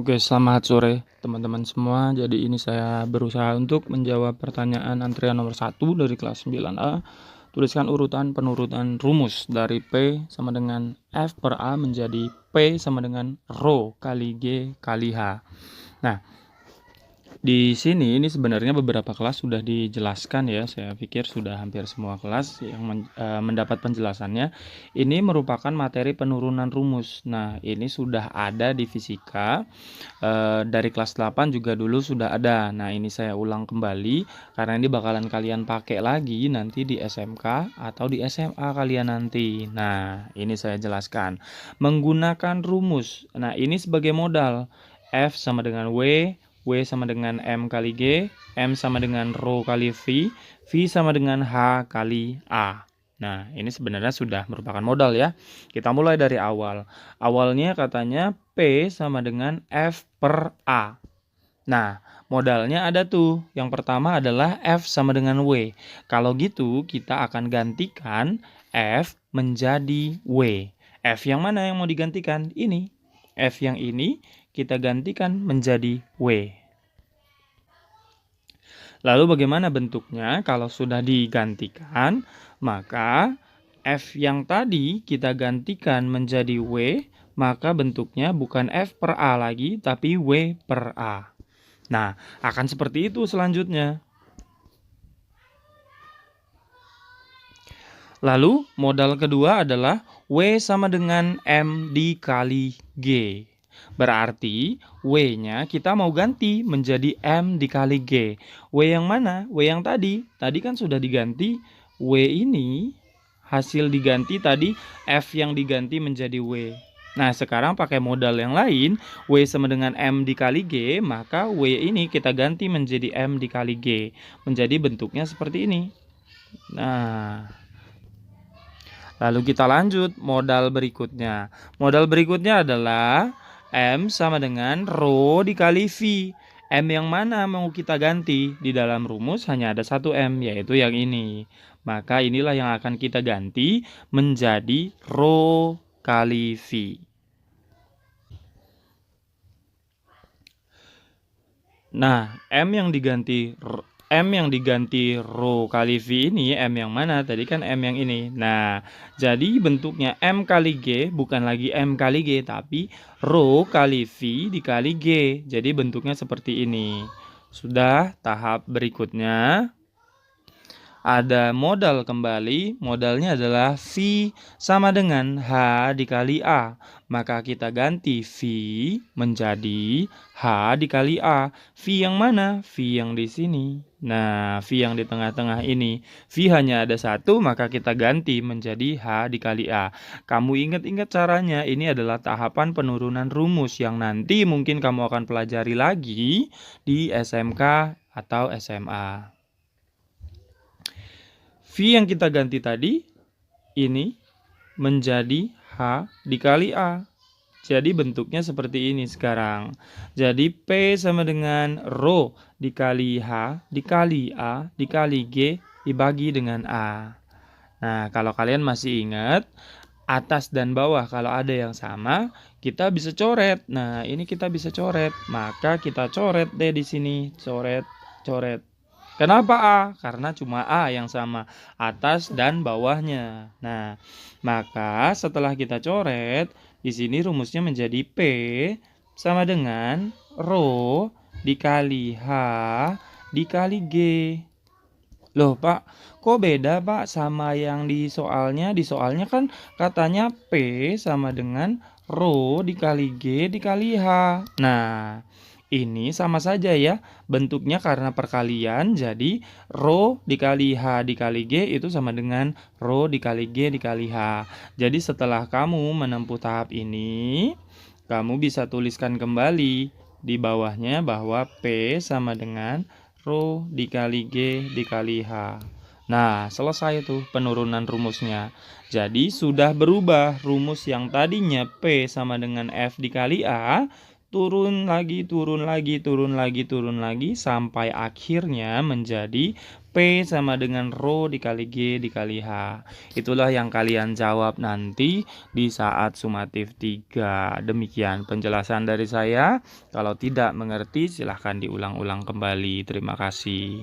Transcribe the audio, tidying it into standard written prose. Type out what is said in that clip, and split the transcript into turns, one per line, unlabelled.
Oke, selamat sore teman-teman semua. Jadi ini saya berusaha untuk menjawab pertanyaan antrian nomor 1 dari kelas 9A. Tuliskan urutan penurunan rumus dari P sama dengan F per A menjadi P sama dengan Rho kali G kali H. Nah, di sini ini sebenarnya beberapa kelas sudah dijelaskan ya. Saya pikir sudah hampir semua kelas yang mendapat penjelasannya. Ini merupakan materi penurunan rumus. Nah, ini sudah ada di fisika. Dari kelas 8 juga dulu sudah ada. Nah, ini saya ulang kembali karena ini bakalan kalian pakai lagi nanti di SMK atau di SMA kalian nanti. Nah, ini saya jelaskan. Menggunakan rumus. Nah, ini sebagai modal. F sama dengan W sama dengan M kali G, M sama dengan Rho kali V sama dengan H kali A. Nah, ini sebenarnya sudah merupakan modal ya. Kita mulai dari awal. Awalnya katanya P sama dengan F per A. Nah, modalnya ada tuh. Yang pertama adalah F sama dengan W. Kalau gitu, kita akan gantikan F menjadi W. F yang mana yang mau digantikan? Ini. F yang ini kita gantikan menjadi W. Lalu bagaimana bentuknya? Kalau sudah digantikan, maka F yang tadi kita gantikan menjadi W, maka bentuknya bukan F per A lagi, tapi W per A. Nah, akan seperti itu selanjutnya. Lalu, modal kedua adalah W sama dengan M dikali G. Berarti, W-nya kita mau ganti menjadi M dikali G. W yang mana? W yang tadi. Tadi kan sudah diganti. W ini hasil diganti tadi, F yang diganti menjadi W. Nah, sekarang pakai modal yang lain, W sama dengan M dikali G, maka W ini kita ganti menjadi M dikali G. Menjadi bentuknya seperti ini. Nah, lalu kita lanjut modal berikutnya. Modal berikutnya adalah M sama dengan Rho dikali V. M yang mana mau kita ganti? Di dalam rumus hanya ada satu M, yaitu yang ini. Maka inilah yang akan kita ganti menjadi Rho kali V. Nah, M yang diganti Rho kali V ini, M yang mana? Tadi kan M yang ini. Nah, jadi bentuknya M kali G bukan lagi M kali G, tapi Rho kali V dikali G. Jadi bentuknya seperti ini. Sudah tahap berikutnya. Ada modal kembali, modalnya adalah V sama dengan H dikali A. Maka kita ganti V menjadi H dikali A. V yang mana? V yang di sini. Nah, V yang di tengah-tengah ini. V hanya ada satu, maka kita ganti menjadi H dikali A. Kamu ingat-ingat caranya, ini adalah tahapan penurunan rumus yang nanti mungkin kamu akan pelajari lagi di SMK atau SMA. V yang kita ganti tadi, ini menjadi H dikali A. Jadi bentuknya seperti ini sekarang. Jadi P sama dengan Rho dikali H dikali A dikali G dibagi dengan A. Nah, kalau kalian masih ingat, atas dan bawah kalau ada yang sama, kita bisa coret. Nah, ini kita bisa coret. Maka kita coret deh di sini. Coret, coret. Kenapa A? Karena cuma A yang sama, atas dan bawahnya. Nah, maka setelah kita coret, di sini rumusnya menjadi P sama dengan Rho dikali H dikali G. Loh Pak, kok beda Pak sama yang di soalnya? Di soalnya kan katanya P sama dengan Rho dikali G dikali H. Nah, ini sama saja ya, bentuknya karena perkalian, jadi Rho dikali H dikali G itu sama dengan Rho dikali G dikali H. Jadi setelah kamu menempuh tahap ini, kamu bisa tuliskan kembali di bawahnya bahwa P sama dengan Rho dikali G dikali H. Nah, selesai tuh penurunan rumusnya. Jadi sudah berubah rumus yang tadinya P sama dengan F dikali A turun lagi, turun lagi, turun lagi, turun lagi, sampai akhirnya menjadi P sama dengan rho dikali G dikali H. Itulah yang kalian jawab nanti di saat sumatif 3. Demikian penjelasan dari saya. Kalau tidak mengerti silahkan diulang-ulang kembali. Terima kasih.